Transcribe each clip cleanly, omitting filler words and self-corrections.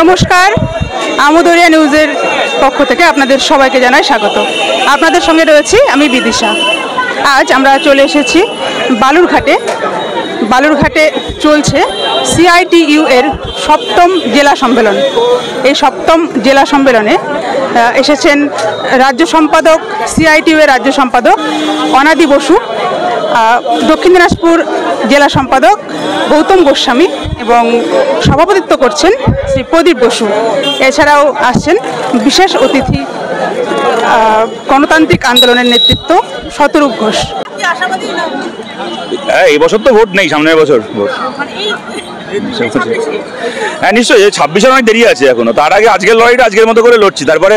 নমস্কার, আমোদরিয়া নিউজের পক্ষ থেকে আপনাদের সবাইকে জানাই স্বাগত। আপনাদের সঙ্গে রয়েছি আমি বিদিশা। আজ আমরা চলে এসেছি বালুরঘাটে চলছে সিআইটিইউ এর 7ম জেলা সম্মেলন। এই 7ম জেলা সম্মেলনে এসেছেন রাজ্য সম্পাদক, সিআইটিইউ এর রাজ্য সম্পাদক অনাদি বসু, দক্ষিণ দিনাজপুর জেলা সম্পাদক গৌতম গোস্বামী এবং সভাপতিত্ব করছেন শ্রী প্রদীপ বসু। এছাড়াও আসছেন বিশেষ অতিথি গণতান্ত্রিক আন্দোলনের নেতৃত্ব শতরূপ ঘোষ। এই বছর তো ভোট নেই, সামনের বছর ভোট। হ্যাঁ নিশ্চয়ই, 26-এর অনেক দেরি আছে এখনো। তার আগে আজকের লড়াইটা আজকের মতো করে লড়ছি, তারপরে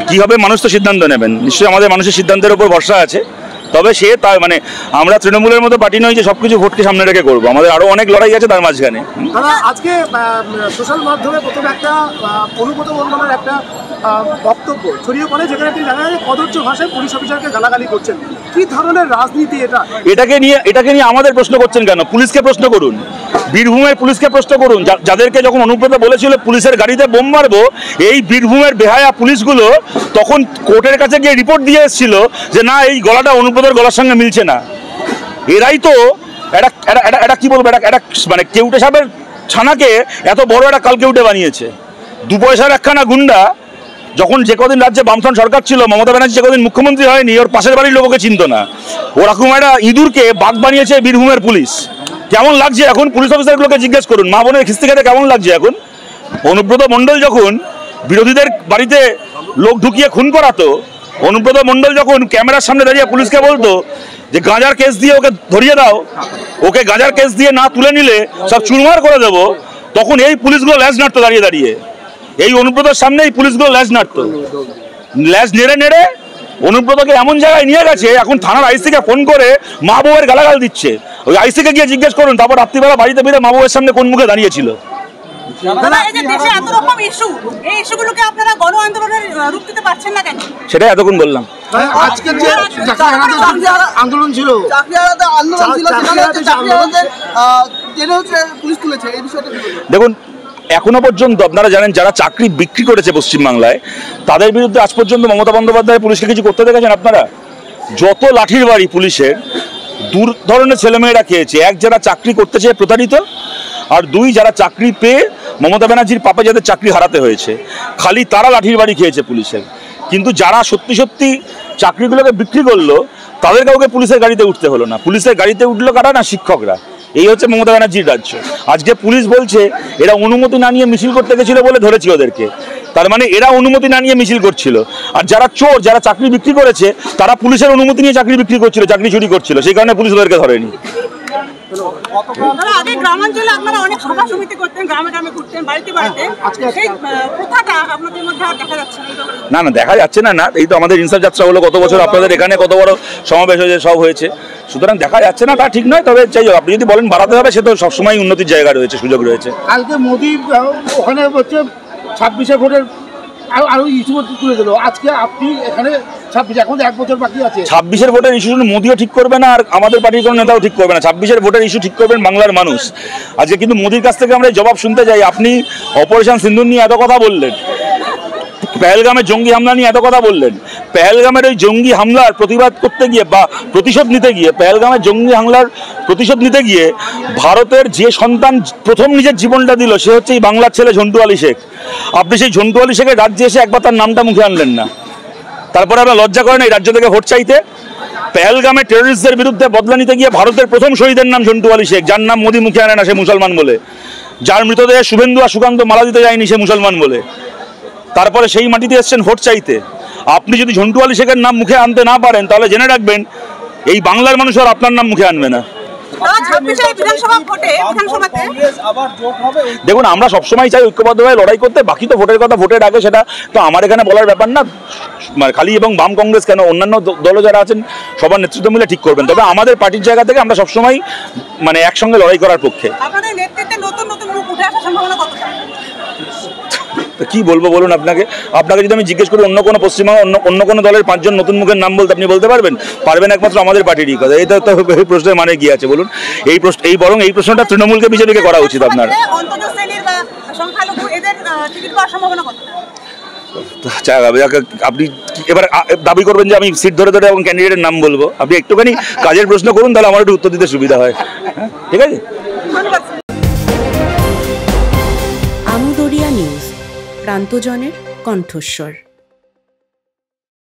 কি হবে মানুষ তো সিদ্ধান্ত নেবেন। নিশ্চয়ই আমাদের মানুষের সিদ্ধান্তের উপর ভরসা আছে। তবে সে তার মানে আমরা তৃণমূলের মতো পার্টি নই যে সবকিছু ভোটকে সামনে রেখে করবো। আমাদের আরো অনেক লড়াই আছে তার মাঝখানে। আজকে সোশ্যাল মাধ্যমে প্রথম একটা অনুব্রত মণ্ডলের একটা বক্তব্য ছড়িয়ে পড়ে, যেখানে তিনি জানা যায় কদর্য ভাষায় পুলিশ অফিসারকে গালাগালি করছেন। কি ধরনের রাজনীতি এটা? এটাকে নিয়ে আমাদের প্রশ্ন করছেন কেন? পুলিশকে প্রশ্ন করুন, বীরভূমের পুলিশকে প্রশ্ন করুন। যাদেরকে যখন অনুব্রত বলেছিল পুলিশের গাড়িতে বোম মারবো, এই বীরভূমের বেহায়া পুলিশগুলো তখন কোর্টের কাছে গিয়ে রিপোর্ট দিয়ে এসেছিল যে না, এই গলাটা অনুব্রতের গলার সঙ্গে মিলছে না। এরাই তো এটা কি বলবো, এটা মানে কেউটে সাহেবের ছানাকে এত বড় একটা কালকেউটে বানিয়েছে। 2 পয়সার একখানা গুন্ডা যখন যে কদিন রাজ্যে বামফ্রন্ট সরকার ছিল, মমতা ব্যানার্জি যে কদিন মুখ্যমন্ত্রী হয়নি, ওর পাশের বাড়ির লোককে চিনত না। ওরকম একটা ইঁদুরকে বাঘ বানিয়েছে বীরভূমের পুলিশ। কেমন লাগছে এখন? পুলিশ অফিসারগুলোকে জিজ্ঞেস করুন, মা বোনের খিস্তি খেতে কেমন লাগছে এখন? অনুব্রত মণ্ডল যখন বিরোধীদের বাড়িতে লোক ঢুকিয়ে খুন করাতো, অনুব্রত মণ্ডল যখন ক্যামেরার সামনে দাঁড়িয়ে পুলিশকে বলতো যে গাঁজার কেস দিয়ে ওকে ধরিয়ে দাও, ওকে গাঁজার কেস দিয়ে না তুলে নিলে সব চুরমার করে দেবো, তখন এই পুলিশগুলো ল্যাজ নাড়তো দাঁড়িয়ে দাঁড়িয়ে। এই অনুব্রতর সামনে এই পুলিশগুলো ল্যাজ নাড়তো। ল্যাজ নেড়ে নেড়ে অনুব্রতকে এমন জায়গায় নিয়ে গেছে, এখন থানার আইসিকে ফোন করে মা বউয়ের গালাগাল দিচ্ছে। ওই আইসিকে গিয়ে জিজ্ঞেস করুন তারপর রাত্রিবেলা বাড়িতে ফিরে মা বউয়ের সামনে কোন মুখে দাঁড়িয়েছিল। সেটাই এতক্ষণ বললাম। আন্দোলন ছিল, দেখুন এখনো পর্যন্ত আপনারা জানেন যারা চাকরি বিক্রি করেছে পশ্চিমবাংলায়, তাদের বিরুদ্ধে আজ পর্যন্ত মমতা বন্দ্যোপাধ্যায় পুলিশকে কিছু করতে দেখেছেন আপনারা? যত লাঠির বাড়ি পুলিশের 2 ধরনের ছেলেমেয়েরা খেয়েছে। এক, যারা চাকরি করতে চেয়ে প্রতারিত, আর 2 যারা চাকরি পেয়ে মমতা ব্যানার্জির পাপে যাদের চাকরি হারাতে হয়েছে। খালি তারা লাঠির বাড়ি খেয়েছে পুলিশের। কিন্তু যারা সত্যি সত্যি চাকরিগুলোকে বিক্রি করলো, তাদের কাউকে পুলিশের গাড়িতে উঠতে হলো না। পুলিশের গাড়িতে উঠলো কারা? না, শিক্ষকরা। এই হচ্ছে মমতা ব্যানার্জির রাজ্য। আজকে পুলিশ বলছে এরা অনুমতি না নিয়ে মিছিল করতে গেছিল বলে ধরেছি ওদেরকে। তার মানে এরা অনুমতি না নিয়ে মিছিল করছিল। আর যারা চোর, যারা চাকরি বিক্রি করেছে, তারা পুলিশের অনুমতি নিয়ে চাকরি বিক্রি করছিল, চাকরি চুরি করছিল। সেই কারণে পুলিশ ওদেরকে ধরেনি। না না, দেখা যাচ্ছে না। এই তো আমাদের ইনসাফ যাত্রা হলো গত বছর, আপনাদের এখানে কত বড় সমাবেশ হয়েছে, সব হয়েছে। সুতরাং দেখা যাচ্ছে না তা ঠিক নয়। তবে চাই হোক, আপনি যদি বলেন বাড়াতে হবে, সে তো সবসময় উন্নতির জায়গা রয়েছে, সুযোগ রয়েছে। কালকে মোদি ওখানে হচ্ছে 26-এ ভোটের আরো ইস্যু তুলে দিল। আজকে আপনি এখানে 26, এখন 1 বছর বাকি আছে। 26-এর ভোটের ইস্যু মোদিও ঠিক করবে না, আর আমাদের পার্টির কোনো নেতাও ঠিক করবে না। 26-এর ভোটের ইস্যু ঠিক করবেন বাংলার মানুষ। আজকে কিন্তু মোদির কাছ থেকে আমরা জবাব শুনতে চাই। আপনি অপারেশন সিন্দুর নিয়ে এত কথা বললেন, পেহেলগামে জঙ্গি হামলা নিয়ে এত কথা বললেন। পেহেলগামের ওই জঙ্গি হামলার প্রতিবাদ করতে গিয়ে বা প্রতিশোধ নিতে গিয়ে, পেহেলগামের জঙ্গি হামলার প্রতিশোধ নিতে গিয়ে ভারতের যে সন্তান প্রথম নিজের জীবনটা দিল, সে হচ্ছে এই বাংলার ছেলে ঝন্টু আলী শেখ। আপনি সেই ঝন্টু আলী শেখের রাজ্যে এসে একবার তার নামটা মুখে আনলেন না। তারপরে আপনার লজ্জা করেন এই রাজ্য থেকে ভোট চাইতে? পেহেলগামে টেররিস্টদের বিরুদ্ধে বদলা নিতে গিয়ে ভারতের প্রথম শহীদের নাম ঝন্টু আলী শেখ, যার নাম মোদি মুখে আনে না, সে মুসলমান বলে। যার মৃতদেহে শুভেন্দু আর সুকান্ত মালা দিতে যায়নি, সে মুসলমান বলে। তারপরে সেই মাটিতে এসছেন ভোট চাইতে। আপনি যদি ঝন্টু আলী শেখের নাম মুখে আনতে না পারেন, তাহলে জেনে রাখবেন এই বাংলার মানুষ আর আপনার নাম মুখে আনবে না। দেখুন, আমরা সবসময় চাই ঐক্যবদ্ধভাবে লড়াই করতে। বাকি তো ভোটের কথা ভোটের আগে, সেটা তো আমার এখানে বলার ব্যাপার না। খালি এবং বাম কংগ্রেস কেন, অন্যান্য দলও যারা আছেন সবার নেতৃত্ব মিলে ঠিক করবেন। তবে আমাদের পার্টির জায়গা থেকে আমরা সবসময় মানে একসঙ্গে লড়াই করার পক্ষে। কি বলবো বলুন আপনাকে? যদি আমি জিজ্ঞেস করি অন্য কোনো পশ্চিমবঙ্গ অন্য কোনো দলের 5 জন নতুন মুখের নাম বলতে, আপনি বলতে পারবেন? পারবেন একমাত্র আমাদের পার্টিরই কথা। এইটা তো এই প্রশ্নের মানে কি আছে বলুন? এই প্রশ্নটা তৃণমূলকে বিজেপিকে করা উচিত আপনার। সংখ্যালঘু এদের টিকিট পাওয়ার সম্ভাবনা কত? আপনি এবার দাবি করবেন যে আমি সিট ধরে ধরে এবং ক্যান্ডিডেটের নাম বলবো? আপনি একটুখানি কাজের প্রশ্ন করুন, তাহলে আমার একটু উত্তর দিতে সুবিধা হয়। ঠিক আছে। আমুদরিয়া নিউজ, প্রান্তজনের কণ্ঠস্বর।